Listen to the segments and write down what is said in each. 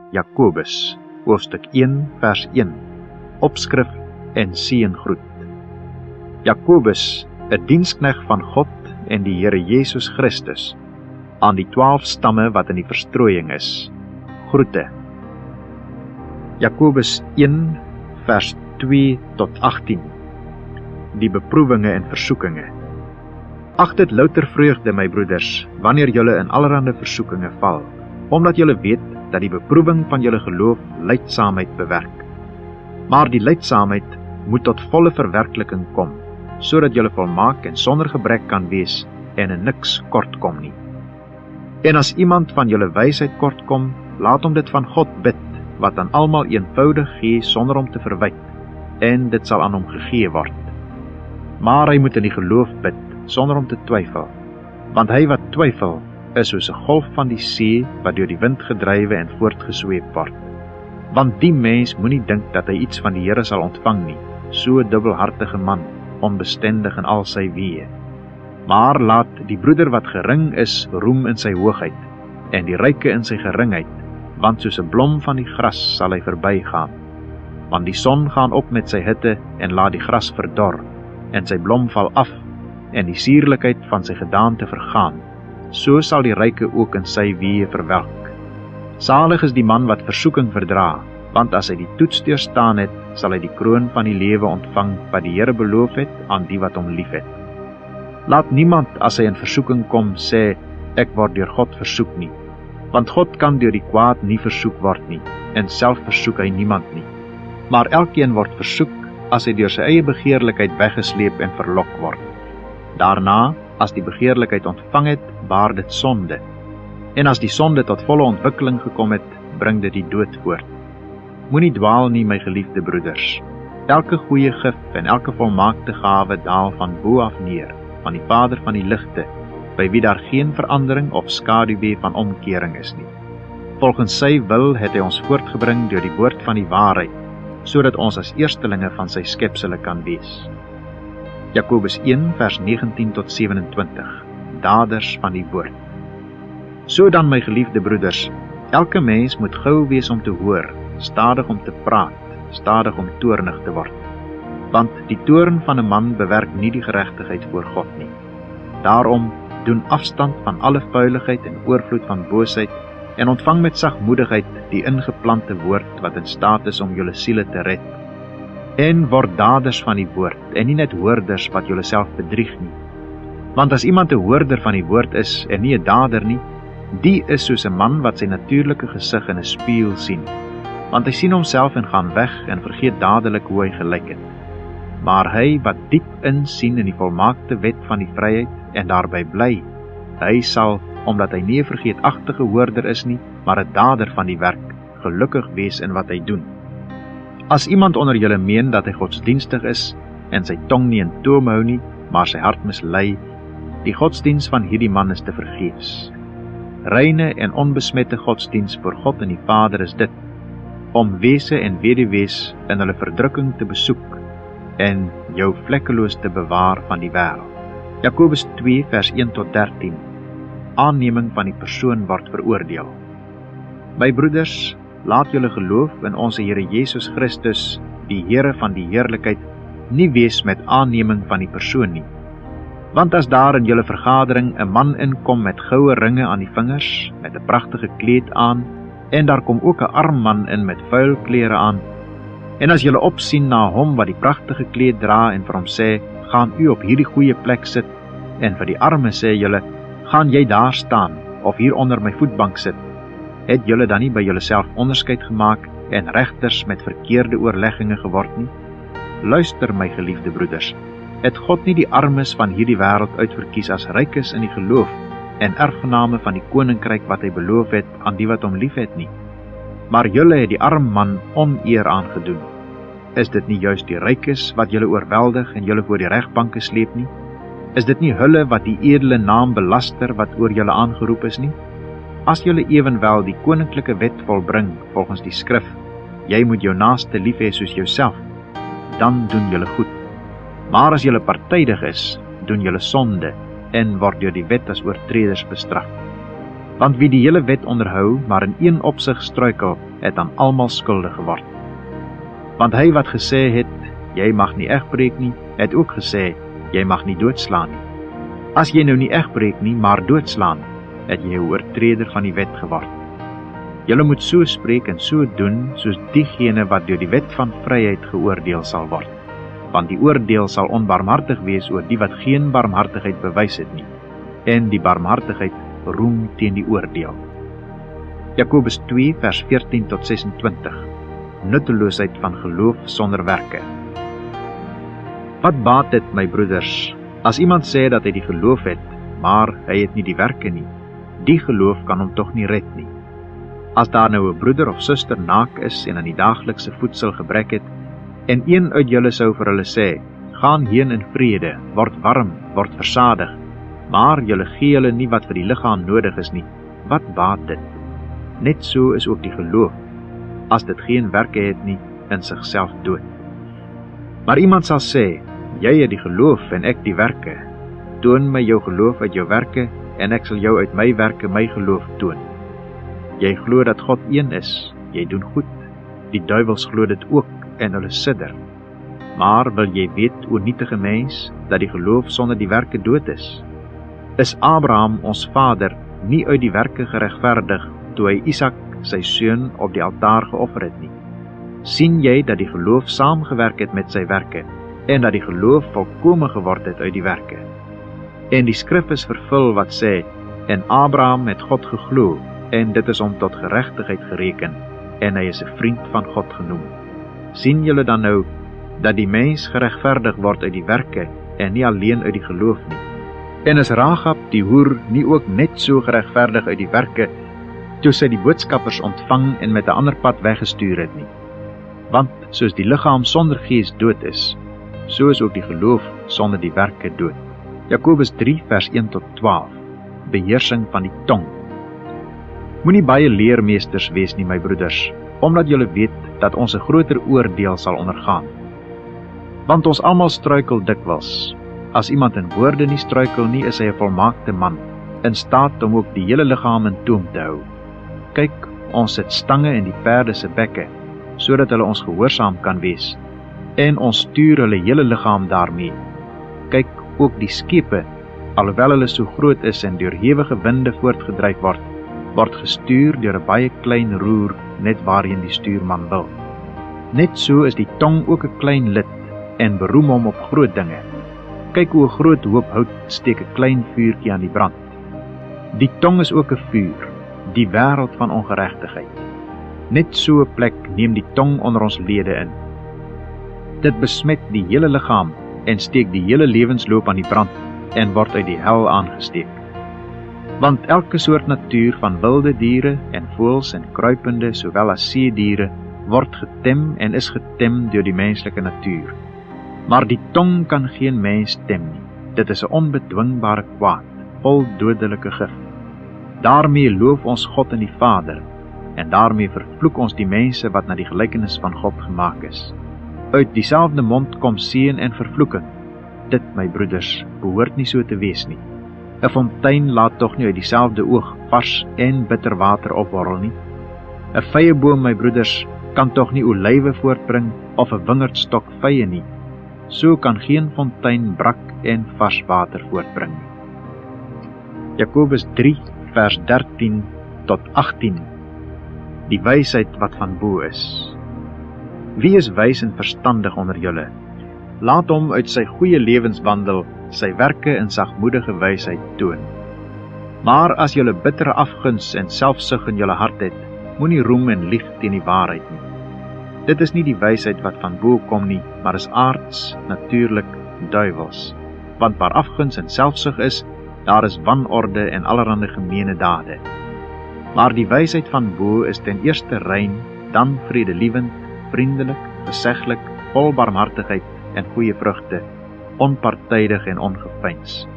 Jakobus, hoofstuk 1 vers 1, opskrif en seëngroet. Jakobus, 'n diensknegt van God en die Here Jesus Christus, aan die 12 stamme wat in die verstrooiing is, groete. Jakobus 1 vers 2 tot 18, die beproewinge en versoekinge. Ag dit louter vreugde, my broeders, wanneer julle in allerhande versoekinge val, omdat julle weet dat die beproewing van julle geloof lydsaamheid bewerk. Maar die lydsaamheid moet tot volle verwerkliking kom, sodat julle volmaak en sonder gebrek kan wees en in niks kortkom nie. En as iemand van julle wysheid kortkom, laat hom dit van God bid, wat aan almal eenvoudig gee sonder om te verwyk, en dit sal aan hom gegee word. Maar hy moet in die geloof bid, sonder om te twyfel, want hy wat twyfel, is soos 'n golf van die see, wat deur die wind gedrywe en voortgesweep word. Want die mens moenie dink dat hy iets van die Here sal ontvang nie, so 'n dubbelhartige man, onbestendig in al sy weë. Maar laat die broeder wat gering is, roem in sy hoogheid, en die ryke in sy geringheid, want soos 'n blom van die gras sal hy verbygaan. Want die son gaan op met sy hitte, en laat die gras verdor, en sy blom val af, en die suurlikheid van sy gedaante vergaan. So sal die ryke ook in sy weë verwelk. Salig is die man wat versoeking verdra, want as hy die toets deurstaan het, sal hy die kroon van die lewe ontvang, wat die Here beloof het aan die wat hom liefhet. Laat niemand, as hy in versoeking kom, sê, ek word deur God versoek nie, want God kan deur die kwaad nie versoek word nie, en self versoek hy niemand nie. Maar elkeen word versoek, as hy deur sy eie begeerlikheid weggesleep en verlok word. Daarna, as die begeerlikheid ontvang het, baar dit sonde. En as die sonde tot volle ontwikkeling gekom het, bring dit die dood voort. Moenie dwaal nie, my geliefde broeders. Elke goeie gif en elke volmaakte gawe daal van bo af neer, van die Vader van die ligte, by wie daar geen verandering of skaduwee van omkering is nie. Volgens sy wil het hy ons voortgebring deur die woord van die waarheid, sodat ons as eerstelinge van sy skepsele kan wees. Jakobus 1 vers 19 tot 27, daders van die woord. So dan, my geliefde broeders, elke mens moet gou wees om te hoor, stadig om te praat, stadig om toornig te word. Want die toorn van 'n man bewerk nie die geregtigheid voor God nie. Daarom doen afstand van alle vuiligheid en oorvloed van boosheid, en ontvang met sagmoedigheid die ingeplante woord wat in staat is om julle siele te red. En word daders van die woord, en nie net hoorders wat julle self bedrieg nie. Want as iemand 'n hoorder van die woord is, en nie 'n dader nie, die is soos 'n man wat sy natuurlike gesig in 'n spieël sien. Want hy sien homself en gaan weg, en vergeet dadelik hoe hy gelyk het. Maar hy wat diep insien in die volmaakte wet van die vryheid, en daarby bly, hy sal, omdat hy nie 'n vergeetachtige hoorder is nie, maar 'n dader van die werk, gelukkig wees in wat hy doen. As iemand onder julle meen dat hy godsdienstig is, en sy tong nie in toom hou nie, maar sy hart mislei, die godsdiens van hierdie man is te vergeefs. Reine en onbesmette godsdiens voor God en die Vader is dit, om wese en weduwees in hulle verdrukking te besoek, en jou vlekkeloos te bewaar van die wêreld. Jakobus 2 vers 1 tot 13, aanneming van die persoon word veroordeel. My broeders, laat julle geloof in ons Here Jesus Christus, die Here van die heerlikheid, nie wees met aanneming van die persoon nie. Want as daar in julle vergadering 'n man inkom met goue ringe aan die vingers, met 'n pragtige kleed aan, en daar kom ook 'n arm man in met vuil klere aan, en as julle opsien na hom wat die pragtige kleed dra en vir hom sê, gaan u op hierdie goeie plek sit, en vir die arme sê julle, gaan jy daar staan, of hier onder my voetbank sit, het julle dan nie by julleself onderskeid gemaak en regters met verkeerde oorlegginge geword nie? Luister, my geliefde broeders, het God nie die armes van hierdie wêreld uitverkies as rykes in die geloof en erfgename van die koninkryk wat hy beloof het aan die wat hom liefhet nie? Maar julle het die arm man oneer aangedoen. Is dit nie juist die rykes wat julle oorweldig en julle voor die regbanke sleep nie? Is dit nie hulle wat die edele naam belaster wat oor julle aangeroep is nie? As julle ewenwel die koninklike wet volbring volgens die skrif, jy moet jou naaste lief hê soos jouself, dan doen julle goed. Maar as julle partydig is, doen julle sonde en word deur die wet as oortreders bestraf. Want wie die hele wet onderhou, maar in een opsig struikel, het aan almal skuldig geword. Want hy wat gesê het, jy mag nie egbreek nie, het ook gesê, jy mag nie doodslaan nie. As jy nou nie egbreek nie, maar doodslaan, het jy 'n oortreder van die wet geword. Julle moet so spreek en so doen, soos diegene wat deur die wet van vryheid geoordeel sal word. Want die oordeel sal onbarmhartig wees oor die wat geen barmhartigheid bewys het nie, en die barmhartigheid roem teen die oordeel. Jakobus 2 vers 14 tot 26. Nutteloosheid van geloof sonder werke. Wat baat dit, my broeders, as iemand sê dat hy die geloof het, maar hy het nie die werke nie? Die geloof kan hom tog nie red nie. As daar nou 'n broeder of suster naak is en aan die daaglikse voedsel gebrek het, en een uit julle sou vir hulle sê, gaan heen in vrede, word warm, word versadig, maar julle gee hulle nie wat vir die liggaam nodig is nie, wat baat dit? Net so is ook die geloof, as dit geen werke het nie, in sigself dood. Maar iemand sal sê, jy het die geloof en ek die werke. Toon my jou geloof uit jou werke, en ek sal jou uit my werke my geloof toon. Jy glo dat God een is, jy doen goed. Die duivels glo dit ook, en hulle sidder. Maar wil jy weet, o nietige mens, dat die geloof sonder die werke dood is? Is Abraham, ons vader, nie uit die werke geregverdig, toe hy Isak, sy seun, op die altaar geoffer het nie? Sien jy dat die geloof saamgewerk het met sy werke, en dat die geloof volkome geword het uit die werke? En die skrif is vervul wat sê, en Abraham het God geglo, en dit is hom tot geregtigheid gereken, en hy is 'n vriend van God genoem. Sien julle dan nou, dat die mens geregverdig word uit die werke, en nie alleen uit die geloof nie? En is Rahab die hoer nie ook net so geregverdig uit die werke, toe sy die boodskappers ontvang en met 'n ander pad weggestuur het nie? Want soos die liggaam sonder gees dood is, so is ook die geloof sonder die werke dood. Jakobus 3 vers 1 tot 12. Beheersing van die tong. Moenie baie leermeesters wees nie, my broeders, omdat julle weet dat ons 'n groter oordeel sal ondergaan. Want ons almal struikel dikwels. As iemand in woorde nie struikel nie, is hy 'n volmaakte man, in staat om ook die hele liggaam in toom te hou. Kyk, ons sit stange in die perde se bekke, sodat hulle ons gehoorsaam kan wees, en ons stuur hulle hele liggaam daarmee. Kyk, ook die skepe, alhoewel hulle so groot is en deur hewige winde voortgedryf word gestuur deur 'n baie klein roer, net waarheen die stuurman wil. Net so is die tong ook 'n klein lid, en beroem hom op groot dinge. Kyk hoe 'n groot hoop hout steek 'n klein vuurtjie aan die brand. Die tong is ook 'n vuur, die wêreld van ongeregtigheid. Net so 'n plek neem die tong onder ons lede in. Dit besmet die hele liggaam en steek die hele lewensloop aan die brand en word uit die hel aangesteek. Want elke soort natuur van wilde diere en voëls en kruipende sowel as seediere word getem en is getem deur die menslike natuur. Maar die tong kan geen mens tem nie. Dit is 'n onbedwingbare kwaad, vol dodelike gif. Daarmee loof ons God en die Vader, en daarmee vervloek ons die mense wat na die gelykenis van God gemaak is. Uit dieselfde mond kom seën en vervloeking. Dit, my broeders, behoort nie so te wees nie. 'n Fontein laat tog nie uit dieselfde oog vars en bitter water opborrel nie. 'n Vyeboom, my broeders, kan tog nie olywe voortbring of 'n wingerdstok vye nie. So kan geen fontein brak en vars water voortbring nie. Jakobus 3 vers 13 tot 18. Die wysheid wat van bo is. Wie is wys en verstandig onder julle? Laat hom uit sy goeie lewenswandel sy werke in sagmoedige wysheid toon. Maar as julle bittere afguns en selfsug in julle hart het, moenie roem en lieg teen die waarheid nie. Dit is nie die wysheid wat van bo kom nie, maar is aards, natuurlik, duivels. Want waar afguns en selfsug is, daar is wanorde en allerlei gemeene dade. Maar die wysheid van bo is ten eerste rein, dan vredelievend, vriendelik, geseglik, vol barmhartigheid en goeie vrugte, onpartydig en ongeveins.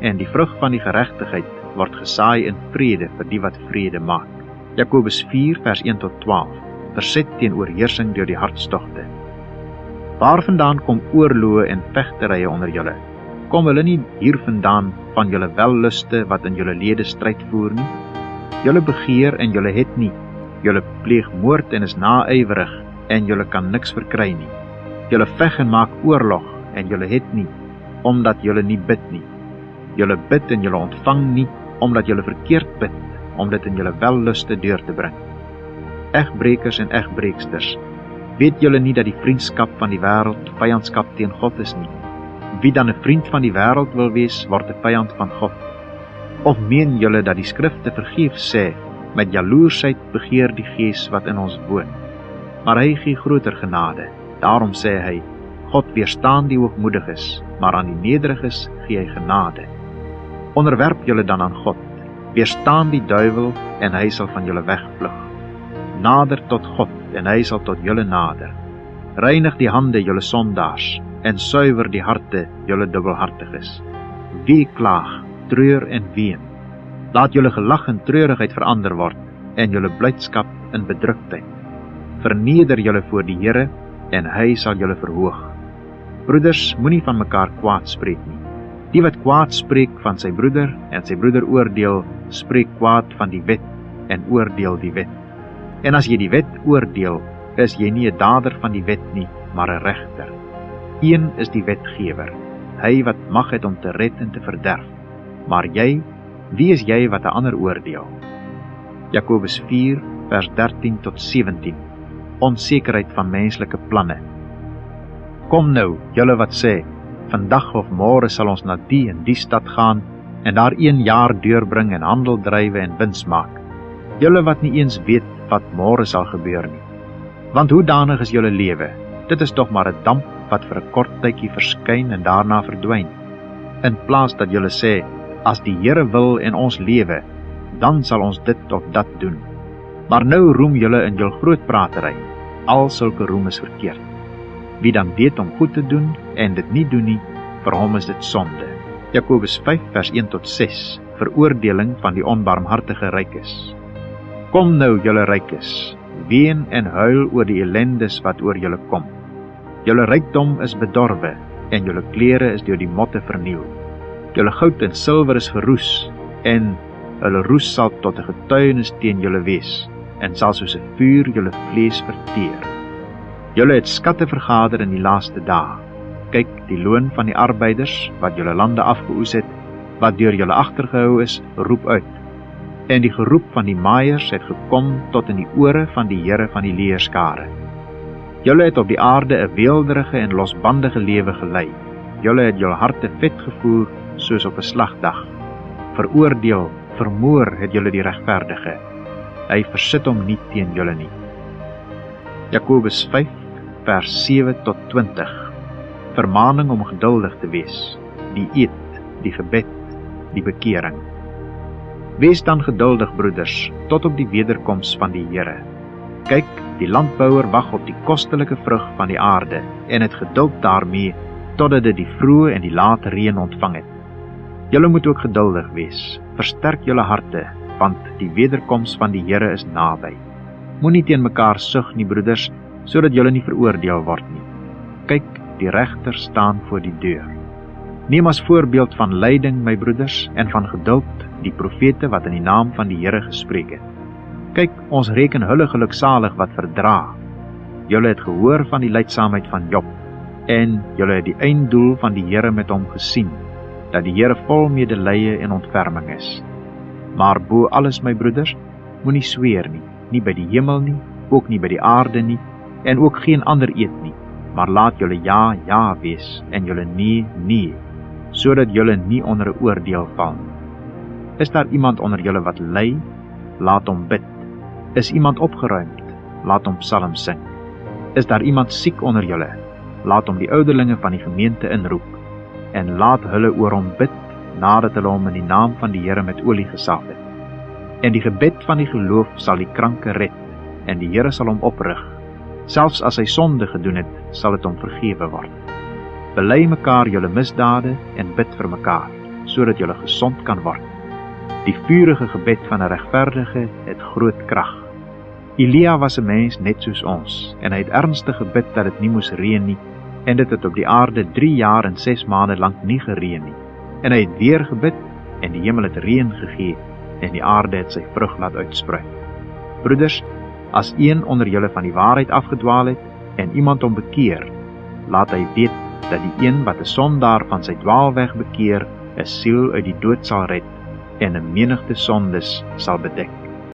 En die vrug van die geregtigheid word gesaai in vrede vir die wat vrede maak. Jakobus 4 vers 1 tot 12. Verset teen oorheersing deur die hartstogte. Waarvandaan kom oorloë en vegterye onder julle? Kom hulle nie hiervandaan van julle welluste wat in julle lede stryd voer nie? Julle begeer en julle het nie. Julle pleeg moord en is naaiwerig en julle kan niks verkry nie. Julle veg en maak oorlog en julle het nie, omdat julle nie bid nie. Julle bid en julle ontvang nie, omdat julle verkeerd bid, om dit in julle welluste deur te bring. Egbrekers en egbreeksters, weet julle nie dat die vriendskap van die wêreld vyandskap teen God is nie? Wie dan 'n vriend van die wêreld wil wees, word 'n vyand van God. Of meen julle dat die skrifte vergeefs sê, met jaloersheid begeer die Gees wat in ons woon? Maar hy gee groter genade. Daarom sê hy, God weerstaan die hoogmoediges, maar aan die nederiges gee hy genade. Onderwerp julle dan aan God, weerstaan die duiwel en hy sal van julle wegvlug. Nader tot God en hy sal tot julle nader. Reinig die hande julle sondaars en suiwer die harte julle dubbelhartiges. Wie klaag, treur en ween. Laat julle gelag in treurigheid verander word en julle blydskap in bedruktheid. Verneder julle voor die Here en hy sal julle verhoog. Broeders, moenie van mekaar kwaad spreek nie. Die wat kwaad spreek van sy broeder en sy broeder oordeel, spreek kwaad van die wet en oordeel die wet. En as jy die wet oordeel, is jy nie 'n dader van die wet nie, maar 'n regter. Een is die wetgewer, hy wat mag het om te red en te verderf. Maar jy, wie is jy wat 'n ander oordeel? Jakobus 4, vers 13 tot 17. Onsekerheid van menslike planne. Kom nou, julle wat sê, vandag of môre sal ons na die en die stad gaan en daar 1 jaar deurbring en handel drywe en wins maak. Julle wat nie eens weet wat môre sal gebeur nie. Want hoe danig is julle lewe? Dit is tog maar 'n damp wat vir 'n kort tydjie verskyn en daarna verdwyn. In plaas dat julle sê, as die Here wil en ons lewe, dan sal ons dit of dat doen. Maar nou roem julle in jul grootpratery. Al sulke roem is verkeerd. Wie dan weet om goed te doen en dit nie doen nie, vir hom is dit sonde. Jakobus 5 vers 1 tot 6, veroordeling van die onbarmhartige rykes. Kom nou julle rykes, ween en huil oor die ellendes wat oor julle kom. Julle rykdom is bedorwe en julle klere is deur die motte verniel. Julle goud en silwer is verroes en hulle roes sal tot 'n getuienis teen julle wees en sal soos 'n vuur julle vlees verteer. Julle het skatte vergader in die laaste dae. Kyk, die loon van die arbeiders wat julle lande afgeoes het, wat deur julle agtergehou is, roep uit. En die geroep van die maaiers het gekom tot in die ore van die Here van die leerskare. Julle het op die aarde 'n weelderige en losbandige lewe gelei. Julle het julle harte vet gevoer soos op 'n slagdag. Veroordeel, vermoor het julle die regverdige. Hy versit hom nie teen julle nie. Jakobus 5 vers 7 tot 20. Vermaning om geduldig te wees, die eed, die gebed, die bekering. Wees dan geduldig, broeders, tot op die wederkoms van die Here. Kyk, die landbouer wag op die kostelike vrug van die aarde en het geduld daarmee totdat dit die vroeë en die late reën ontvang het. Julle moet ook geduldig wees. Versterk julle harte, want die wederkoms van die Here is naby. Moenie teen mekaar sug nie, broeders, sodat julle nie veroordeel word nie. Kyk, die regter staan voor die deur. Neem as voorbeeld van lyding, my broeders, en van geduld, die profete wat in die naam van die Here gespreek het. Kyk, ons reken hulle geluksalig wat verdra. Julle het gehoor van die lydsaamheid van Job, en julle het die einddoel van die Here met hom gesien, dat die Here vol medelee en ontferming is. Maar bo alles, my broeders, moenie sweer nie by die hemel nie, ook nie by die aarde nie, en ook geen ander eed nie, maar laat julle ja, ja wees, en julle nee, nee, sodat julle nie onder 'n oordeel val nie. Is daar iemand onder julle wat ly? Laat hom bid. Is iemand opgeruimd? Laat hom psalm sing. Is daar iemand siek onder julle? Laat hom die ouderlinge van die gemeente inroep, en laat hulle oor hom bid, nadat hulle hom in die naam van die Here met olie gesalf het. En die gebed van die geloof sal die kranke red, en die Here sal hom oprig. Selfs as hy sonde gedoen het, sal dit hom vergewe word. Bely mekaar julle misdade en bid vir mekaar, sodat julle gesond kan word. Die vurige gebed van 'n regverdige het groot krag. Elia was 'n mens net soos ons, en hy het ernstig gebid dat dit nie moes reën nie, en dit het op die aarde 3 jaar en 6 maande lank nie gereën nie. En hy het weer gebid, en die hemel het reën gegee, en die aarde het sy vrug laat uitspruit. Broeders, as een onder julle van die waarheid afgedwaal het, en iemand hom bekeer, laat hy weet dat die een wat 'n sondaar van sy dwaalweg bekeer, 'n siel uit die dood sal red, en 'n menigte sondes sal bedek.